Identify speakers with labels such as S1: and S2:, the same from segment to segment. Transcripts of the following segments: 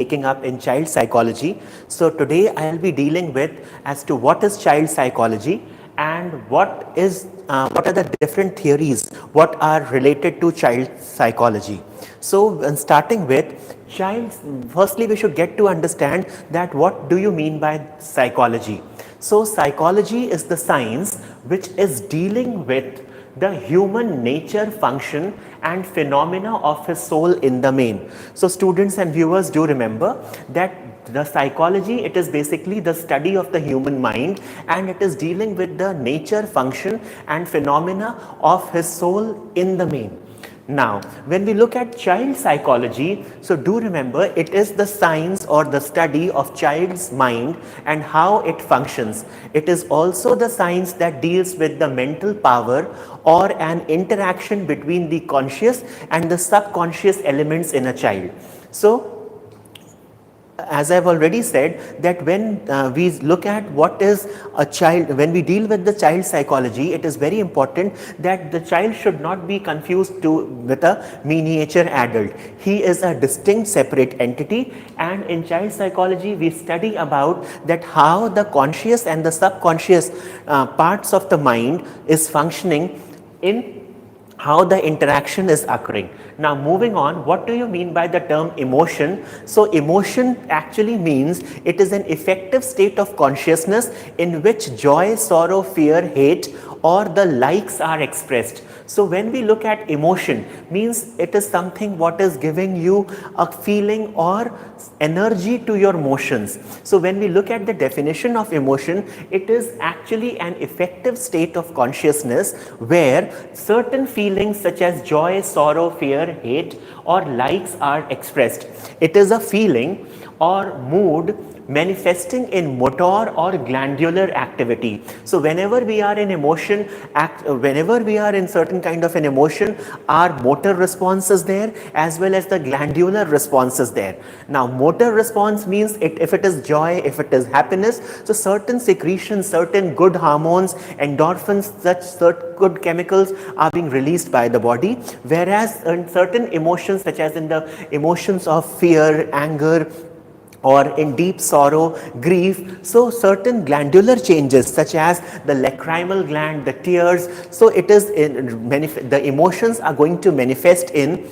S1: taking up in child psychology. So today I'll be dealing with as to what is child psychology and what are the different theories what are related to child psychology. So when starting with child, firstly we should get to understand that what do you mean by psychology. So psychology is the science which is dealing with the human nature, function and phenomena of his soul in the main. So students and viewers, do remember that the psychology, it is basically the study of the human mind, and it is dealing with the nature, function and phenomena of his soul in the main. Now, when we look at child psychology, so do remember it is the science or the study of child's mind and how it functions. It is also the science that deals with the mental power or an interaction between the conscious and the subconscious elements in a child. So, as I've already said, that when we look at what is a child, when we deal with the child psychology, it is very important that the child should not be confused with a miniature adult. He is a distinct separate entity, and in child psychology we study about that how the conscious and the subconscious parts of the mind is functioning in how the interaction is occurring. Now moving on, what do you mean by the term emotion? So emotion actually means it is an effective state of consciousness in which joy, sorrow, fear, hate or the likes are expressed. So when we look at emotion, means it is something what is giving you a feeling or energy to your motions. So when we look at the definition of emotion, it is actually an effective state of consciousness where certain feelings such as joy, sorrow, fear, hate or likes are expressed. It is a feeling or mood manifesting in motor or glandular activity. So whenever we are in emotion, whenever we are in certain kind of an emotion, our motor response is there as well as the glandular response is there. Now motor response means if it is joy, if it is happiness, so certain secretions, certain good hormones, endorphins, such certain good chemicals are being released by the body, whereas in certain emotions such as in the emotions of fear, anger, or in deep sorrow, grief, so certain glandular changes such as the lacrimal gland, the tears, so it is the emotions are going to manifest in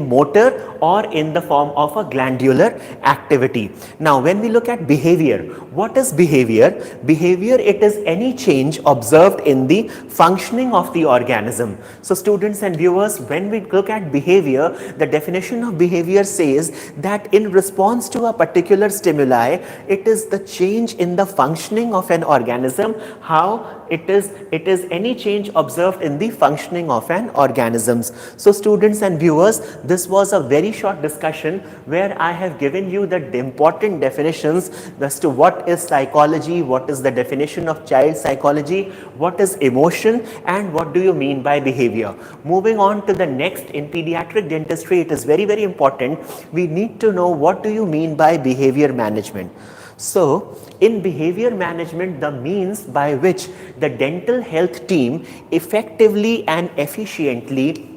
S1: motor or in the form of a glandular activity. Now when we look at behavior, what is behavior? Behavior, it is any change observed in the functioning of the organism. So students and viewers, when we look at behavior, the definition of behavior says that in response to a particular stimuli, it is the change in the functioning of an organism, how it is any change observed in the functioning of an organisms. So students and viewers, this was a very short discussion where I have given you the important definitions as to what is psychology, what is the definition of child psychology, what is emotion and what do you mean by behavior. Moving on to the next, in pediatric dentistry, it is very important. We need to know what do you mean by behavior management. So, in behavior management, the means by which the dental health team effectively and efficiently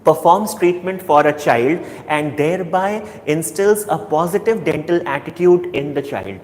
S1: performs treatment for a child and thereby instills a positive dental attitude in the child.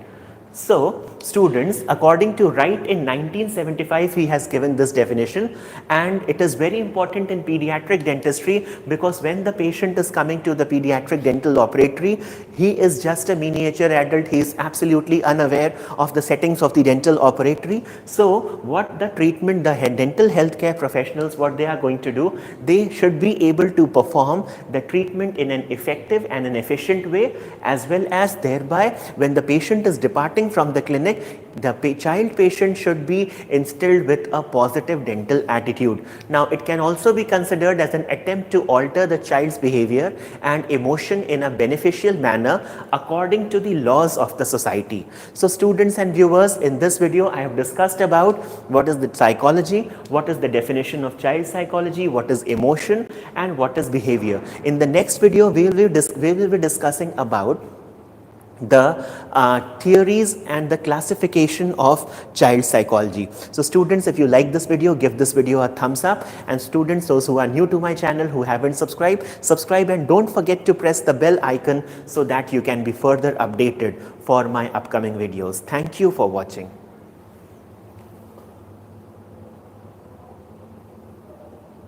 S1: So, students, according to Wright in 1975, he has given this definition, and it is very important in pediatric dentistry because when the patient is coming to the pediatric dental operatory, he is just a miniature adult, he is absolutely unaware of the settings of the dental operatory. So, what the treatment, the dental healthcare professionals, what they are going to do, they should be able to perform the treatment in an effective and an efficient way, as well as thereby when the patient is departing from the clinic, the child patient should be instilled with a positive dental attitude. Now it can also be considered as an attempt to alter the child's behavior and emotion in a beneficial manner according to the laws of the society. So students and viewers, in this video I have discussed about what is the psychology, what is the definition of child psychology, what is emotion and what is behavior. In the next video we will be discussing about the theories and the classification of child psychology. So students, if you like this video, give this video a thumbs up, and students, those who are new to my channel, who haven't subscribed, subscribe, and don't forget to press the bell icon so that you can be further updated for my upcoming videos. Thank you for watching.